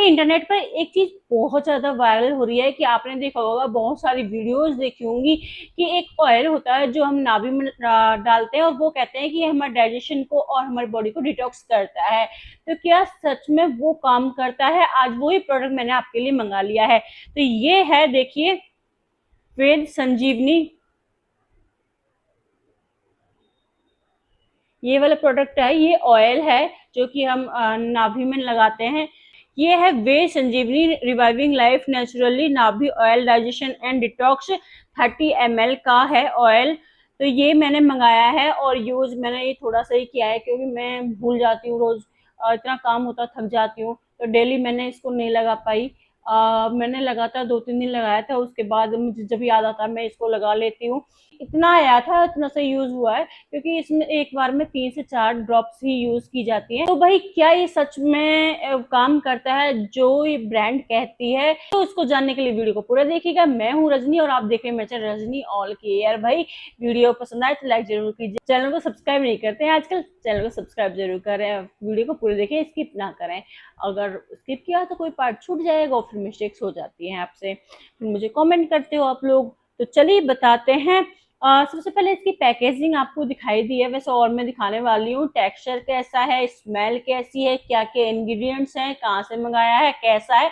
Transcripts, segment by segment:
भाई इंटरनेट पर एक चीज बहुत ज्यादा वायरल हो रही है कि आपने देखा होगा, बहुत सारी वीडियोस देखी होंगी कि एक ऑयल होता है जो हम नाभि में डालते हैं और वो कहते हैं कि ये हमारे डाइजेशन को और हमारी बॉडी को डिटॉक्स करता है। तो क्या सच में वो काम करता है? आज वही प्रोडक्ट मैंने आपके लिए मंगा लिया है। तो ये है, देखिए, वेद संजीवनी। ये वाला प्रोडक्ट है, ये ऑयल है जो कि हम नाभि में लगाते हैं। ये है वे संजीवनी रिवाइविंग लाइफ नेचुरली नाभि oil digestion and detox, 30 ml का है ऑयल। तो ये मैंने मंगाया है और यूज मैंने ये थोड़ा सा ही किया है क्योंकि मैं भूल जाती हूँ रोज, इतना काम होता, थक जाती हूँ, तो डेली मैंने इसको नहीं लगा पाई। मैंने लगातार 2-3 दिन लगाया था, उसके बाद मुझे जब याद आता मैं इसको लगा लेती हूँ। इतना आया था, इतना सा यूज हुआ है क्योंकि इसमें एक बार में 3 से 4 ड्रॉप्स ही यूज की जाती हैं। तो भाई क्या ये सच में काम करता है जो ये ब्रांड कहती है? तो उसको जानने के लिए वीडियो को पूरा देखिएगा। मैं हूँ रजनी और आप देख रहे हैं मेरे चैनल रजनी ऑल केयर। भाई वीडियो पसंद आए तो लाइक जरूर कीजिए। चैनल को सब्सक्राइब नहीं करते हैं आजकल, चैनल को सब्सक्राइब जरूर करें। वीडियो को पूरे देखें, स्किप ना करें। अगर स्किप किया तो कोई पार्ट छूट जाएगा और फिर मिस्टेक्स हो जाती हैं आपसे, फिर मुझे कमेंट करते हो आप लोग। तो चलिए बताते हैं। सबसे पहले इसकी पैकेजिंग आपको दिखाई दी है, वैसे और मैं दिखाने वाली हूँ। टेक्सचर कैसा है, स्मेल कैसी है, क्या क्या इंग्रेडिएंट्स हैं, कहाँ से मंगाया है, कैसा है,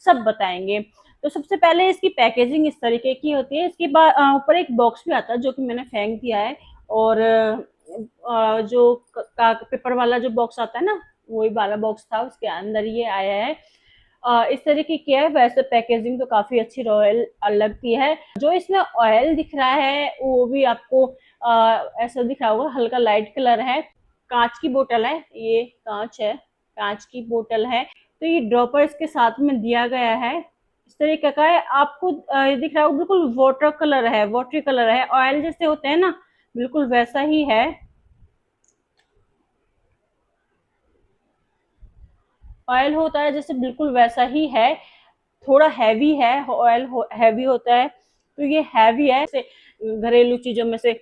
सब बताएंगे। तो सबसे पहले इसकी पैकेजिंग इस तरीके की होती है। इसके बाद ऊपर एक बॉक्स भी आता है जो कि मैंने फेंक दिया है, और जो पेपर वाला जो बॉक्स आता है ना, वही वाला बॉक्स था, उसके अंदर ये आया है। इस तरीके की है। वैसे पैकेजिंग तो काफी अच्छी रॉयल लगती है। जो इसमें ऑयल दिख रहा है वो भी आपको ऐसा दिख रहा होगा, हल्का लाइट कलर है। कांच की बोतल है, ये कांच है, कांच की बोतल है। तो ये ड्रॉपर इसके साथ में दिया गया है, इस तरीके का है। आपको ये दिख रहा होगा, बिल्कुल वाटर कलर है, वाटरी कलर है, ऑयल जैसे होते हैं ना, बिल्कुल वैसा ही है। ऑयल होता है जैसे, बिल्कुल वैसा ही है। थोड़ा हैवी है, ऑयल हैवी होता है, तो ये हैवी है। जैसे घरेलू चीजों में से,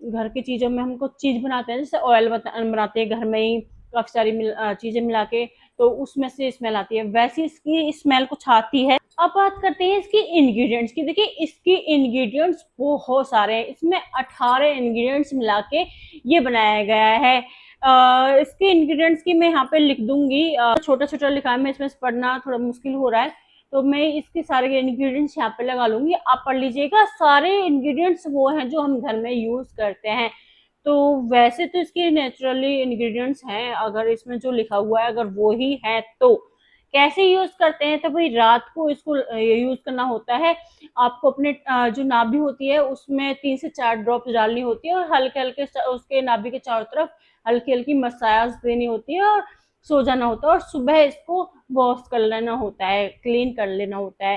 घर की चीजों में हमको चीज बनाते हैं, जैसे ऑयल बनाते हैं घर में ही, काफी सारी चीजें मिला के, तो उसमें से स्मेल आती है, वैसी इसकी स्मेल कुछ आती है। अब बात करते हैं इसकी इंग्रेडिएंट्स की। देखिए इसकी इंग्रेडिएंट्स बहुत सारे हैं, इसमें 18 इंग्रेडिएंट्स मिला के ये बनाया गया है। इसके इंग्रेडिएंट्स की मैं यहाँ पे लिख दूंगी, छोटा छोटा लिखा है, मैं इसमें से पढ़ना थोड़ा मुश्किल हो रहा है, तो मैं इसके सारे इंग्रेडिएंट्स यहाँ पे लगा लूंगी, आप पढ़ लीजिएगा। सारे इंग्रेडिएंट्स वो हैं जो हम घर में यूज करते हैं। तो वैसे तो इसके नेचुरली इंग्रेडिएंट्स हैं, अगर इसमें जो लिखा हुआ है अगर वो ही है तो कैसे यूज करते हैं? तो भाई रात को इसको यूज करना होता है। आपको अपने जो नाभि होती है उसमें 3 से 4 ड्रॉप डालनी होती है और हल्के हल्के उसके नाभि के चारों तरफ हल्की हल्की मसाज देनी होती है और सो जाना होता है, और सुबह इसको वॉश कर लेना होता है, क्लीन कर लेना होता है।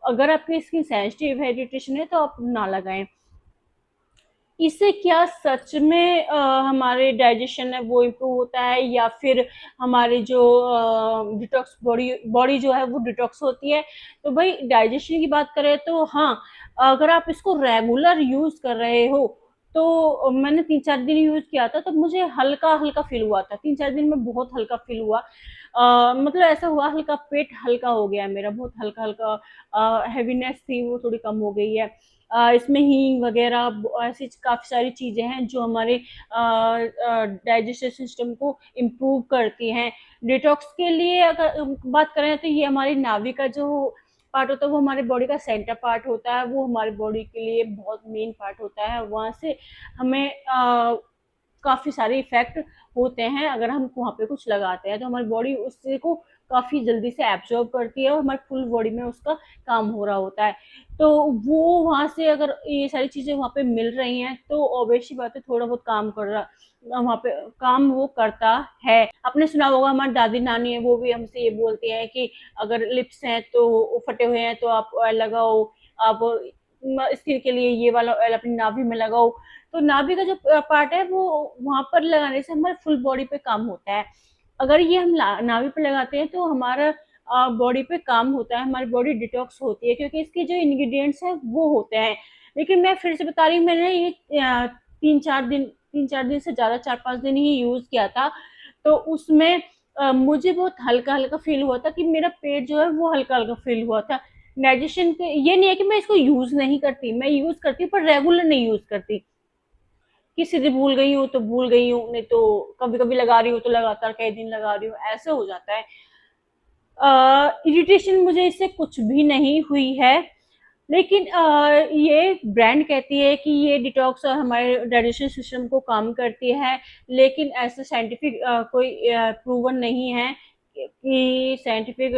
अगर आपकी स्किन सेंसिटिव है, इरिटेशन है, तो आप ना लगाएं। इससे क्या सच में हमारे डाइजेशन है वो इम्प्रूव होता है, या फिर हमारी जो डिटॉक्स बॉडी जो है वो डिटॉक्स होती है? तो भाई डाइजेशन की बात करें तो हाँ, अगर आप इसको रेगुलर यूज कर रहे हो, तो मैंने 3-4 दिन यूज किया था तो मुझे हल्का हल्का फील हुआ था। 3-4 दिन में बहुत हल्का फील हुआ। मतलब ऐसा हुआ, हल्का पेट हल्का हो गया मेरा, बहुत हल्का हल्का हैवीनेस थी वो थोड़ी कम हो गई है। इसमें हींग वगैरह ऐसी काफ़ी सारी चीज़ें हैं जो हमारे डाइजेस्टिव सिस्टम को इम्प्रूव करती हैं। डिटॉक्स के लिए अगर बात करें तो ये हमारी नाभि का जो पार्ट होता है वो हमारे बॉडी का सेंटर पार्ट होता है, वो हमारी बॉडी के लिए बहुत मेन पार्ट होता है। वहाँ से हमें काफ़ी सारे इफेक्ट होते हैं। अगर हम वहाँ पे कुछ लगाते हैं तो हमारी बॉडी उससे को काफ़ी जल्दी से एब्जॉर्ब करती है और हमारी फुल बॉडी में उसका काम हो रहा होता है। तो वो वहाँ से अगर ये सारी चीज़ें वहाँ पे मिल रही हैं तो ऑब्वियस सी बात है, थोड़ा बहुत काम कर रहा, वहाँ पे काम वो करता है। आपने सुना होगा, हमारी दादी नानी है वो भी हमसे ये बोलती है कि अगर लिप्स हैं तो फटे हुए हैं तो आप ऑयल लगाओ, आप स्किन के लिए ये वाला ऑयल अपनी नाभि में लगाओ। तो नाभि का जो पार्ट है वो वहां पर लगाने से हमारे फुल बॉडी पे काम होता है। अगर ये हम नाभि पे लगाते हैं तो हमारा बॉडी पे काम होता है, हमारी बॉडी डिटॉक्स होती है क्योंकि इसके जो इंग्रेडिएंट्स हैं वो होते हैं। लेकिन मैं फिर से बता रही हूँ, मैंने ये 3-4 दिन से ज़्यादा 4-5 दिन ही यूज़ किया था, तो उसमें मुझे बहुत हल्का-हल्का फ़ील हुआ था कि मेरा पेट जो है वो हल्का-हल्का फ़ील हुआ था। डाइजेशन के ये नहीं है कि मैं इसको यूज़ नहीं करती, मैं यूज़ करती हूँ पर रेगुलर नहीं यूज़ करती। किसी दिन भूल गई हूँ तो भूल गई हूँ, नहीं तो कभी-कभी लगा रही हूँ तो लगातार कई दिन लगा रही हूँ, ऐसे हो जाता है। इरिटेशन मुझे इससे कुछ भी नहीं हुई है, लेकिन ये ब्रांड कहती है कि ये डिटॉक्स और हमारे डाइजेशन सिस्टम को काम करती है, लेकिन ऐसा साइंटिफिक कोई प्रूवन नहीं है कि साइंटिफिक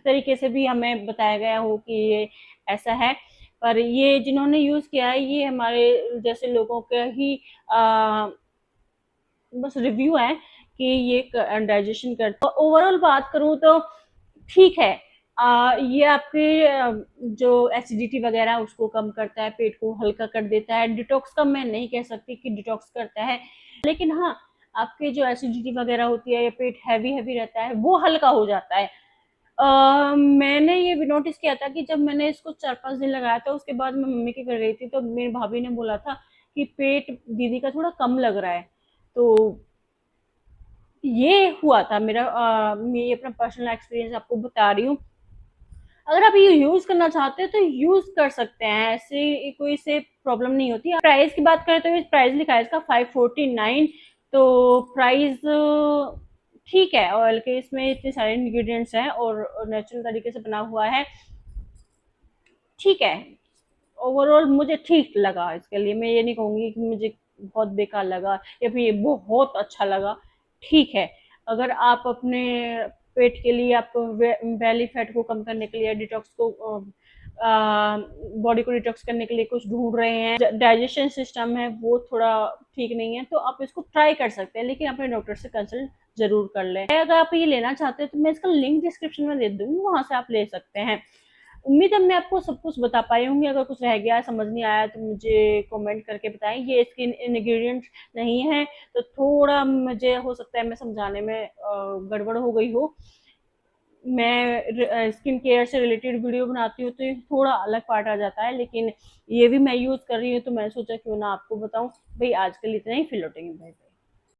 तरीके से भी हमें बताया गया हो कि ये ऐसा है। पर ये जिन्होंने यूज़ किया है ये हमारे जैसे लोगों का ही आ, बस रिव्यू है कि ये डाइजेशन करता है। ओवरऑल बात करूँ तो ठीक है। ये आपके जो एसिडिटी वगैरह उसको कम करता है, पेट को हल्का कर देता है। डिटॉक्स का मैं नहीं कह सकती कि डिटॉक्स करता है, लेकिन हाँ, आपके जो एसिडिटी वगैरह होती है या पेट हैवी हैवी रहता है वो हल्का हो जाता है। मैंने ये भी नोटिस किया था कि जब मैंने इसको 4-5 दिन लगाया था उसके बाद मैं मम्मी के घर गई थी तो मेरी भाभी ने बोला था कि पेट दीदी का थोड़ा कम लग रहा है। तो ये हुआ था मेरा मैं अपना पर्सनल एक्सपीरियंस आपको बता रही हूँ। अगर आप ये यूज करना चाहते हैं तो यूज कर सकते हैं, ऐसे कोई से प्रॉब्लम नहीं होती। प्राइस की बात करें तो प्राइस लिखा है इसका 549। तो प्राइस ठीक है, ऑयल के इसमें इतने सारे इंग्रेडिएंट्स हैं और नेचुरल तरीके से बना हुआ है, ठीक है। ओवरऑल मुझे ठीक लगा, इसके लिए मैं ये नहीं कहूंगी कि मुझे बहुत बेकार लगा या फिर ये बहुत अच्छा लगा, ठीक है। अगर आप अपने पेट के लिए, आपको बैली फैट को कम करने के लिए, डिटॉक्स को बॉडी को डिटॉक्स करने के लिए कुछ ढूंढ रहे हैं, डाइजेशन सिस्टम है वो थोड़ा ठीक नहीं है, तो आप इसको ट्राई कर सकते हैं, लेकिन अपने डॉक्टर से कंसल्ट जरूर कर लें। अगर आप ये लेना चाहते हैं तो मैं इसका लिंक डिस्क्रिप्शन में दे दूंगी, वहां से आप ले सकते हैं। उम्मीद है मैं आपको सब कुछ बता पाई होंगी। अगर कुछ रह गया, समझ नहीं आया तो मुझे कमेंट करके बताएं। ये इसके इंग्रेडिएंट्स नहीं है तो थोड़ा मुझे हो सकता है मैं समझाने में गड़बड़ हो गई हो। मैं स्किन केयर से रिलेटेड वीडियो बनाती हूँ तो ये थोड़ा अलग पार्ट आ जाता है, लेकिन ये भी मैं यूज़ कर रही हूँ तो मैं सोचा क्यों ना आपको बताऊँ। भाई आज के लिए इतना ही, फिर लौटेंगे। भाई।